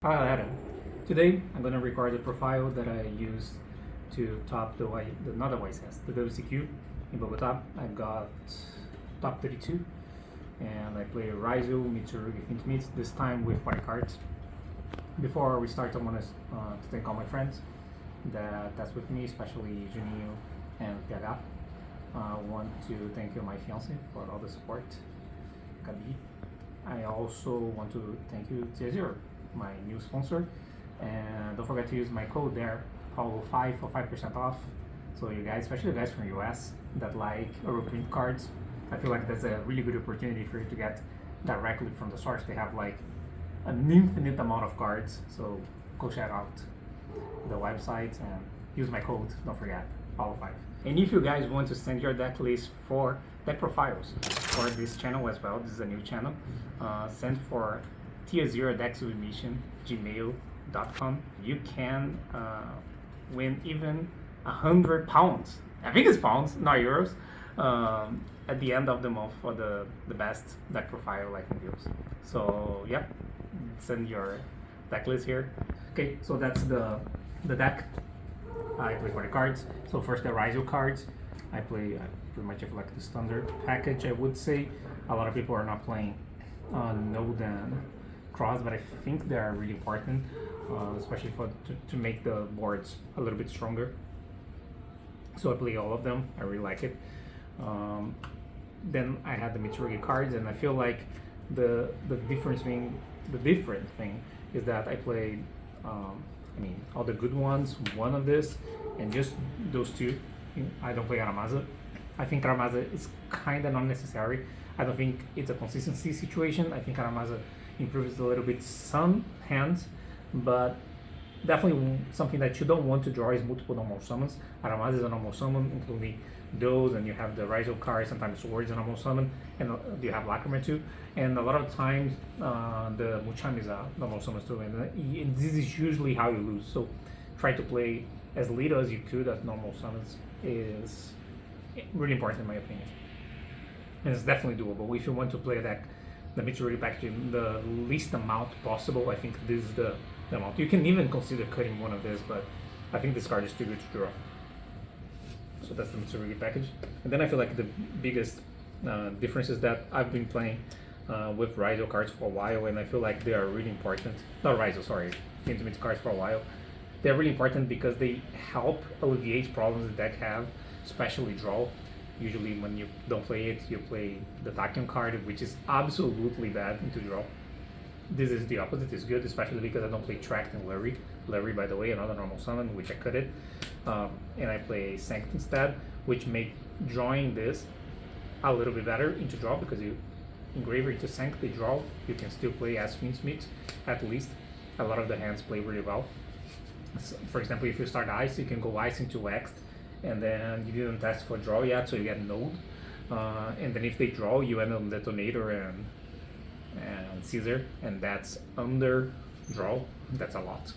Hi Adam. Today I'm gonna record the profile that I used to top not the YCS, the WCQ in Bogotá. I got top 32 and I play Ryzeal, Mitsurugi, Fiendsmith, this time with party cards. Before we start, I want to thank all my friends that's with me, especially Juninho and PH. I want to thank you, my fiance, for all the support. Gabi. I also want to thank you, TierZero, my new sponsor, and don't forget to use my code there, Paulo 5 for 5% off. So you guys, especially the guys from US that like Europrint cards, I feel like that's a really good opportunity for you to get directly from the source. They have like an infinite amount of cards, so go check out the website and use my code, don't forget, Paulo 5. And if you guys want to send your deck list for deck profiles for this channel as well, this is a new channel, send for TierZeroDeckSubmission gmail.com. You can win even £100. I think it's pounds, not euros. At the end of the month for the best deck profile like videos. So yeah, send your deck list here. Okay, so that's the deck. I play for the cards. So first the Ryzeal cards. I pretty much have like the standard package, I would say. A lot of people are not playing Node and Cross, but I think they are really important, especially to make the boards a little bit stronger. So I play all of them. I really like it. Then I had the Mitsurugi cards, and I feel like the different thing is that I played all the good ones, one of this, and just those two. I don't play Aramasa. I think Aramasa is kind of not necessary. I don't think it's a consistency situation. I think Aramasa improves a little bit some hands, but definitely something that you don't want to draw is multiple normal summons. Aramasa is a normal summon, including those, and you have the Ryzeal card, sometimes swords a normal summon, and you have Lacrima too. And a lot of times the Mucham is a normal summon too, and this is usually how you lose. So try to play as little as you could as normal summons is really important in my opinion. And it's definitely doable if you want to play a deck, the Mitsurugi package in the least amount possible. I think this is the amount. You can even consider cutting one of this, but I think this card is too good to draw. So that's the Mitsurugi package. And then I feel like the biggest difference is that I've been playing with Ryzeal cards for a while, and I feel like they are really important. Not Ryzeal, sorry, Fiendsmith cards for a while. They're really important because they help alleviate problems the deck have, especially draw. Usually when you don't play it, you play the Tachyon card, which is absolutely bad into draw. This is the opposite, it's good, especially because I don't play Tract and Larry. Larry, by the way, another normal summon, which I cut it. And I play Sanct instead, which make drawing this a little bit better into draw, because you engraver into Sanct, they draw. You can still play as Fiendsmith, at least. A lot of the hands play really well. So, for example, if you start Ice, you can go Ice into X, and then you didn't test for draw yet, so you get Node. And then if they draw, you end on Detonator and Caesar, and that's under draw. That's a lot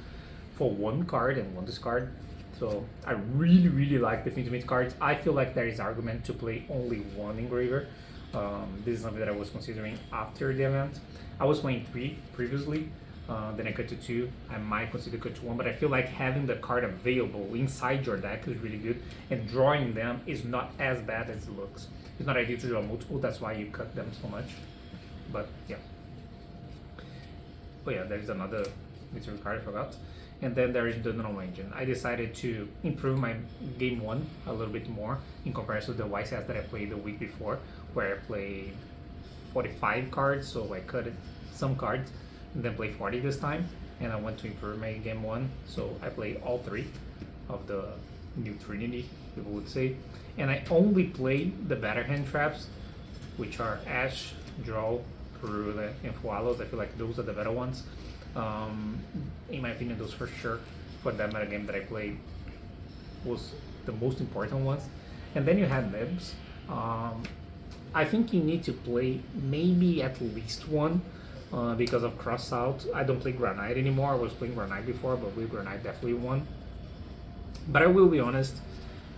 for one card and one discard. So I really like the Fiendsmith cards. I feel like there is argument to play only one engraver. This is something that I was considering after the event. I was playing 3 previously, then I cut to 2. I might consider cut to 1, but I feel like having the card available inside your deck is really good, and drawing them is not as bad as it looks. It's not ideal to draw multiple, that's why you cut them so much. But yeah. Oh yeah, there is another Mitsurugi card, I forgot. And then there is the normal engine. I decided to improve my game 1 a little bit more in comparison to the YCS that I played the week before, where I played 45 cards, so I cut some cards and then play 40 this time, and I want to improve my game 1, so I play all 3 of the new Trinity, people would say, and I only play the better hand traps, which are Ash, Draw, Perula, and Fualos. I feel like those are the better ones. In my opinion, those for sure, for that meta game that I played, was the most important ones. And then you had Nibs. I think you need to play maybe at least one, because of cross out. I don't play Granite anymore. I was playing Granite before, but with Granite definitely won. But I will be honest,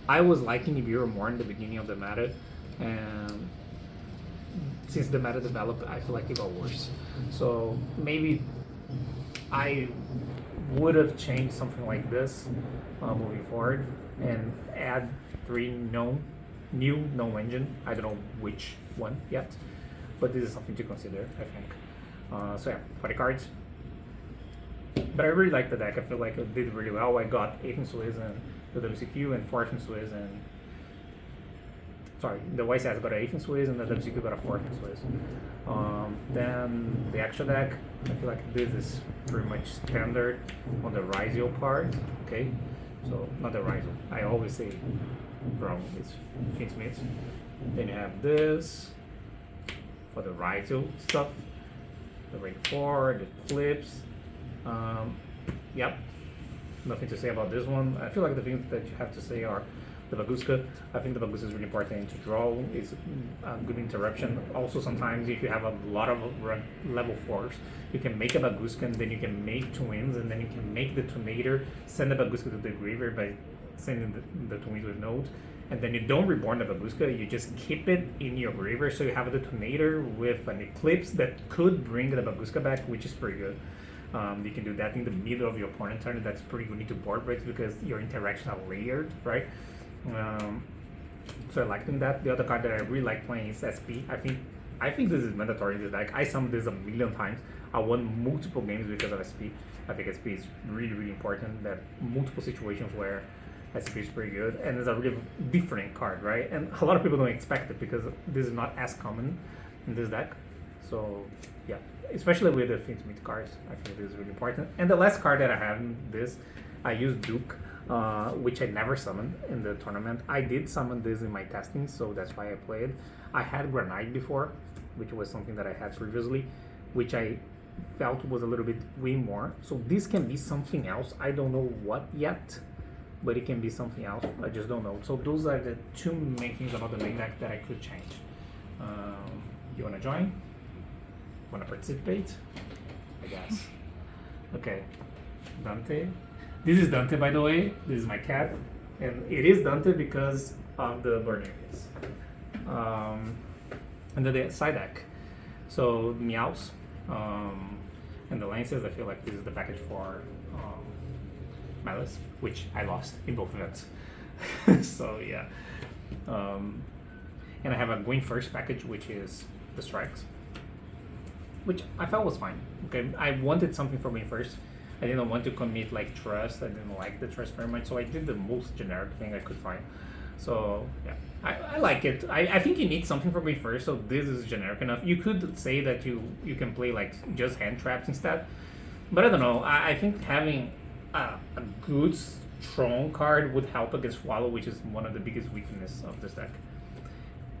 I was liking Nibiru more in the beginning of the meta, and since the meta developed, I feel like it got worse. So maybe I would have changed something like this moving forward and add 3 new no engine. I don't know which one yet, but this is something to consider, I think. So yeah, for the cards. But I really like the deck. I feel like it did really well. I got 8th in Swiss and the WCQ and 4th in Swiss and sorry, the YCS got an 8th in Swiss and the WCQ got a 4th in Swiss. Then the extra deck, I feel like this is pretty much standard on the Ryzeal part. Okay, so not the Ryzeal. I always say wrong. It's Fiendsmith. Then you have this for the Ryzeal stuff. The Ring 4, the clips. Yep, nothing to say about this one. I feel like the things that you have to say are the Baguska. I think the Baguska is really important to draw. It's a good interruption. Also, sometimes if you have a lot of level 4s, you can make a Baguska and then you can make twins and then you can make the Tonator, send the Baguska to the graveyard by sending the twins with nodes. And then you don't reborn the Baguska, you just keep it in your graveyard so you have the Tonator with an Eclipse that could bring the Baguska back, which is pretty good. You can do that in the middle of your opponent's turn. That's pretty good into board breaks because your interactions are layered, right? So I like doing that. The other card that I really like playing is SP. I think this is mandatory in this deck. I summoned this a million times. I won multiple games because of SP. I think SP is really, really important. There are multiple situations where SP is pretty good, and it's a really different card, right? And a lot of people don't expect it because this is not as common in this deck. So yeah, especially with the Fiendsmith cards, I think this is really important. And the last card that I have in this, I used Duke, which I never summoned in the tournament. I did summon this in my testing, so that's why I played. I had Granite before, which was something that I had previously, which I felt was a little bit way more. So this can be something else. I don't know what yet, but it can be something else. I just don't know. So those are the 2 main things about the main deck that I could change. You want to join? Want to participate? I guess. Okay, Dante. This is Dante, by the way. This is my cat, and it is Dante because of the Bernarius. And then the side deck. So Meows and the Lances. I feel like this is the package for Malice, which I lost in both events. So yeah. And I have a Going First package, which is the Strikes, which I felt was fine. Okay, I wanted something for Going First. I didn't want to commit like Trust. I didn't like the Trust very much, so I did the most generic thing I could find. So yeah, I like it. I think you need something for Going First, so this is generic enough. You could say that you can play like just hand traps instead, but I don't know. I think having a good strong card would help against Swallow, which is one of the biggest weaknesses of this deck.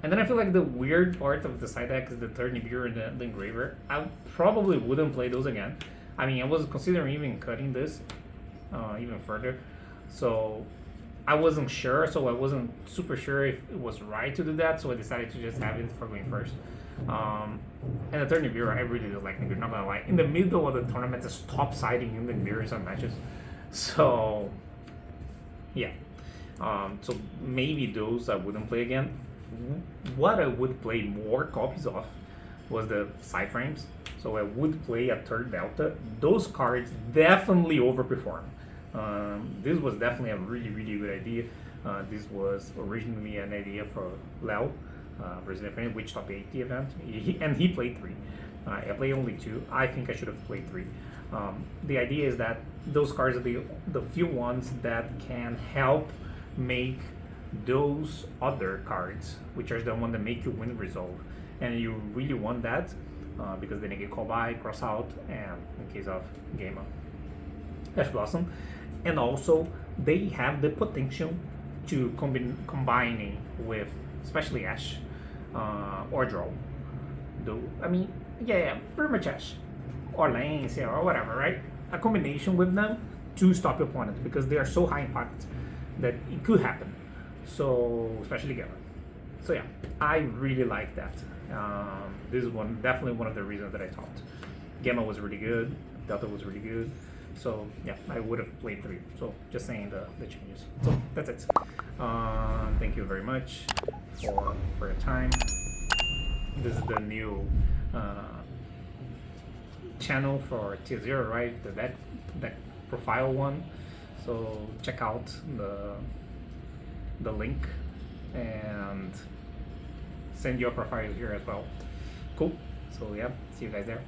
And then I feel like the weird part of the side deck is the third Nibiru and the Engraver. I probably wouldn't play those again. I mean, I was considering even cutting this even further. So I wasn't sure, so I wasn't super sure if it was right to do that, so I decided to just have it for Going First. And the third Nibiru, I really did like Nibiru, not gonna lie. In the middle of the tournament, it's top siding in the Nibiru in some matches. So, yeah. So maybe those I wouldn't play again. What I would play more copies of was the side frames. So I would play a third Delta. Those cards definitely overperform. This was definitely a really, really good idea. This was originally an idea for Leo, Brazilian friend, which top 80 event, and he played 3. I played only 2. I think I should have played 3. The idea is that those cards are the few ones that can help make those other cards, which are the one that make you win resolve, and you really want that because then you get call by, cross out, and in case of game Ash Blossom, and also they have the potential to combining with especially Ash or draw. Though I mean, yeah, pretty much Ash or Lance or whatever, right? A combination with them to stop your opponent because they are so high impact that it could happen. So especially Gamma. So yeah, I really like that. This is definitely one of the reasons that I thought Gamma was really good, Delta was really good. So yeah, I would have played 3. So just saying the changes. So that's it. Thank you very much for your time. This is the new channel for TierZero, right? The deck profile one. So check out the link and send your profile here as well. Cool. So yeah, see you guys there.